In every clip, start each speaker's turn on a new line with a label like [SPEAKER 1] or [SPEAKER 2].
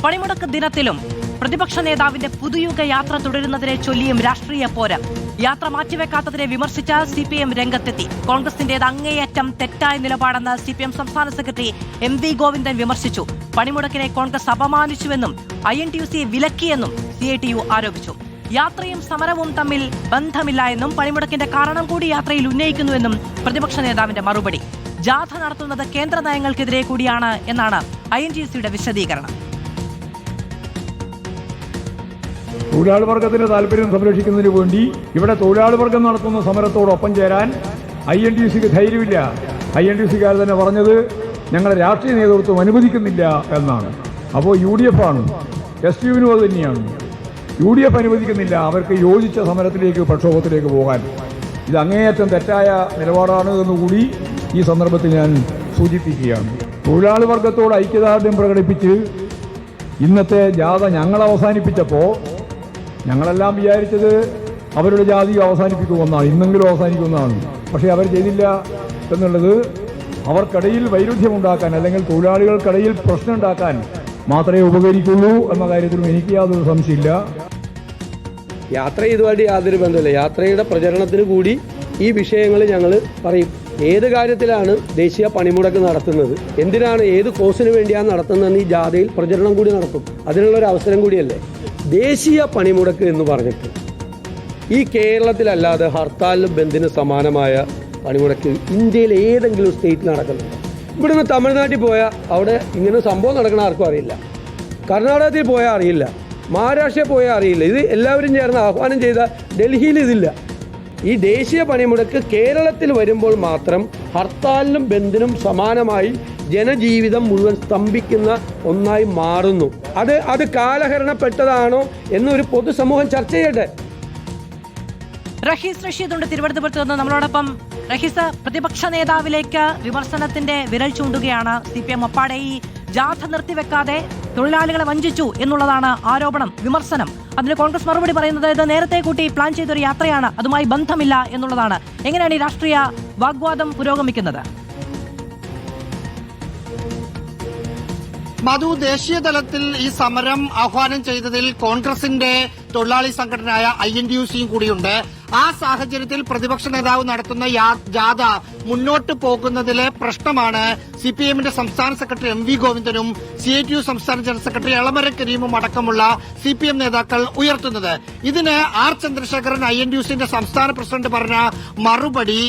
[SPEAKER 1] പണിമുടക്ക് ദിനത്തിലും പ്രതിപക്ഷ നേതാവിന്റെ പുതുയുഗ യാത്ര തുടരുന്നതിനെ ചൊല്ലിയും രാഷ്ട്രീയ പോര്. യാത്ര മാറ്റിവെക്കാത്തതിനെ വിമർശിച്ച് CPM രംഗത്തെത്തി. കോൺഗ്രസിന്റേത് അങ്ങേയറ്റം തെറ്റായ നിലപാടെന്ന് CPM സംസ്ഥാന സെക്രട്ടറി MV ഗോവിന്ദൻ വിമർശിച്ചു. പണിമുടക്കിനെ കോൺഗ്രസ് അപമാനിച്ചുവെന്നും INTUC വിലക്കിയെന്നും CITU ആരോപിച്ചു. യാത്രയും സമരവും തമ്മിൽ ബന്ധമില്ല എന്നും പണിമുടക്കിന്റെ കാരണം കൂടി യാത്രയിൽ ഉന്നയിക്കുന്നുവെന്നും പ്രതിപക്ഷ നേതാവിന്റെ മറുപടി. ജാഥ നടത്തുന്നത് കേന്ദ്ര നയങ്ങൾക്കെതിരെ കൂടിയാണ് എന്നാണ് INTUCയുടെ വിശദീകരണം.
[SPEAKER 2] തൊഴിലാളി വർഗത്തിന്റെ താല്പര്യം സംരക്ഷിക്കുന്നതിന് വേണ്ടി ഇവിടെ തൊഴിലാളി വർഗം നടത്തുന്ന സമരത്തോടൊപ്പം ചേരാൻ INTUCക്ക് ധൈര്യമില്ല. INTUCക്കാർ തന്നെ പറഞ്ഞത് ഞങ്ങളുടെ രാഷ്ട്രീയ നേതൃത്വം അനുവദിക്കുന്നില്ല എന്നാണ്. അപ്പോൾ UDF ആണ്, STUവിനും അത് തന്നെയാണ്. UDF അനുവദിക്കുന്നില്ല അവർക്ക് യോജിച്ച സമരത്തിലേക്ക്, പ്രക്ഷോഭത്തിലേക്ക് പോകാൻ. ഇത് അങ്ങേയറ്റം തെറ്റായ നിലപാടാണ് എന്നുകൂടി ഈ സന്ദർഭത്തിൽ ഞാൻ സൂചിപ്പിക്കുകയാണ്. തൊഴിലാളി വർഗത്തോട് ഐക്യദാർഢ്യം പ്രകടിപ്പിച്ച് ഇന്നത്തെ ജാഥ ഞങ്ങൾ അവസാനിപ്പിച്ചപ്പോൾ ഞങ്ങളെല്ലാം വിചാരിച്ചത് അവരുടെ ജാതി അവസാനിപ്പിക്കുമെന്നാണ്, ഇന്നെങ്കിലും അവസാനിക്കുമെന്നാണ്. പക്ഷേ അവർ ചെയ്തില്ല എന്നുള്ളത് അവർക്കിടയിൽ വൈരുദ്ധ്യമുണ്ടാക്കാൻ അല്ലെങ്കിൽ തൊഴിലാളികൾക്കിടയിൽ പ്രശ്നം ഉണ്ടാക്കാൻ മാത്രമേ ഉപകരിക്കുള്ളൂ എന്ന കാര്യത്തിലും എനിക്ക് യാതൊരു സംശയമില്ല.
[SPEAKER 3] യാത്ര ഇതുമായിട്ട് യാതൊരു ബന്ധമില്ല. യാത്രയുടെ പ്രചരണത്തിന് കൂടി ഈ വിഷയങ്ങൾ ഞങ്ങൾ പറയും. ഏത് കാര്യത്തിലാണ് ദേശീയ പണിമുടക്ക് നടത്തുന്നത്, എന്തിനാണ്, ഏത് കോസിന് വേണ്ടിയാണ് നടത്തുന്നതെന്ന് ഈ ജാഥയിൽ പ്രചരണം കൂടി നടത്തും. അതിനുള്ളൊരു അവസരം കൂടിയല്ലേ. ദേശീയ പണിമുടക്ക് എന്ന് പറഞ്ഞിട്ട് ഈ കേരളത്തിലല്ലാതെ ഹർത്താലിനും ബന്ദിനും സമാനമായ പണിമുടക്ക് ഇന്ത്യയിലെ ഏതെങ്കിലും സ്റ്റേറ്റിൽ നടക്കുന്നുണ്ട്? ഇവിടുന്ന് തമിഴ്നാട്ടിൽ പോയാൽ അവിടെ ഇങ്ങനെ സംഭവം നടക്കണ ആർക്കും അറിയില്ല. കർണാടകത്തിൽ പോയാൽ അറിയില്ല, മഹാരാഷ്ട്രയിൽ പോയാൽ അറിയില്ല. ഇത് എല്ലാവരും ചേർന്ന് ആഹ്വാനം ചെയ്ത ഡൽഹിയിൽ ഇതില്ല. ഈ ദേശീയ പണിമുടക്ക് കേരളത്തിൽ വരുമ്പോൾ മാത്രം ഹർത്താലിനും ബന്ദിനും സമാനമായി ജനജീവിതം മുഴുവൻ സ്തംഭിക്കുന്ന ഒന്നായി മാറുന്നു. അത് കാലഹരണപ്പെട്ടതാണോ എന്നൊരു പൊതുസമൂഹം ചർച്ച ചെയ്യട്ടെ.
[SPEAKER 1] റഹീസ് റഷീദ് ഉണ്ട് തിരുവനന്തപുരത്ത് നിന്ന് നമ്മളോടൊപ്പം. റഹീസ്, പ്രതിപക്ഷ നേതാവിലേക്ക് വിമർശനത്തിന്റെ വിരൽ ചൂണ്ടുകയാണ് CPM. അപ്പാടെ ഈ ജാഥ നിർത്തിവെക്കാതെ തൊഴിലാളികളെ വഞ്ചിച്ചു എന്നുള്ളതാണ് ആരോപണം, വിമർശനം. അതിന് കോൺഗ്രസ് മറുപടി പറയുന്നത് ഇത് നേരത്തെ കൂട്ടി പ്ലാൻ ചെയ്തൊരു യാത്രയാണ്, അതുമായി ബന്ധമില്ല എന്നുള്ളതാണ്. എങ്ങനെയാണ് ഈ രാഷ്ട്രീയ വാഗ്വാദം പുരോഗമിക്കുന്നത്?
[SPEAKER 4] മധു, ദേശീയ തലത്തിൽ ഈ സമരം ആഹ്വാനം ചെയ്തതിൽ കോൺഗ്രസിന്റെ തൊഴിലാളി സംഘടനയായ INTUCയും കൂടിയുണ്ട്. ആ സാഹചര്യത്തിൽ പ്രതിപക്ഷ നേതാവ് നടത്തുന്ന ജാഥ മുന്നോട്ട് പോകുന്നതിലെ പ്രശ്നമാണ് CPMന്റെ സംസ്ഥാന സെക്രട്ടറി MV ഗോവിന്ദനും CITU സംസ്ഥാന ജനറൽ സെക്രട്ടറി എളമരം കരീമും അടക്കമുള്ള CPM നേതാക്കൾ ഉയർത്തുന്നത്. ഇതിന് R ചന്ദ്രശേഖരൻ INTUCന്റെ സംസ്ഥാന പ്രസിഡന്റ് പറഞ്ഞ മറുപടി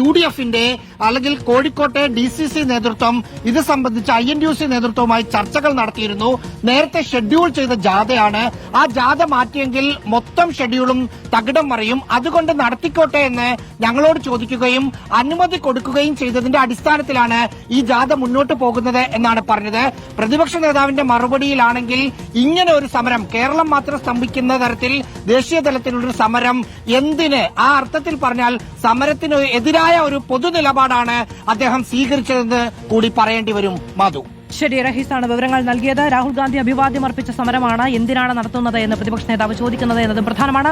[SPEAKER 4] UDFന്റെ അല്ലെങ്കിൽ കോഴിക്കോട്ടെ DCC നേതൃത്വം ഇത് സംബന്ധിച്ച് INTUC നേതൃത്വവുമായി ചർച്ചകൾ നടത്തിയിരുന്നു. നേരത്തെ ഷെഡ്യൂൾ ചെയ്ത ജാഥയാണ്. ആ ജാഥ മാറ്റിയെങ്കിൽ മൊത്തം ഷെഡ്യൂളും തകിടം മറിയും, അതുകൊണ്ട് നടത്തിക്കോട്ടെ എന്ന് ഞങ്ങളോട് ചോദിക്കുകയും അനുമതി കൊടുക്കുകയും ചെയ്തതിന്റെ അടിസ്ഥാനത്തിലാണ് ഈ ജാഥ മുന്നോട്ട് പോകുന്നത് എന്നാണ് പറഞ്ഞത്. പ്രതിപക്ഷ നേതാവിന്റെ മറുപടിയിലാണെങ്കിൽ ഇങ്ങനെ ഒരു സമരം, കേരളം മാത്രം സ്തംഭിക്കുന്ന തരത്തിൽ ദേശീയ തലത്തിലുള്ളൊരു സമരം എന്തിന്, ആ അർത്ഥത്തിൽ പറഞ്ഞാൽ സമരത്തിന് എതിരായ ഒരു പൊതു നിലപാടാണ് അദ്ദേഹം സ്വീകരിച്ചതെന്ന് കൂടി പറയേണ്ടി വരും. മധു.
[SPEAKER 1] ശരി, റഹീസാണ് വിവരങ്ങൾ നൽകിയത്. രാഹുൽ ഗാന്ധി അഭിവാദ്യം അർപ്പിച്ച സമരമാണ് എന്തിനാണ് നടത്തുന്നത് എന്ന് പ്രതിപക്ഷ നേതാവ് ചോദിക്കുന്നത് എന്നതും പ്രധാനമാണ്.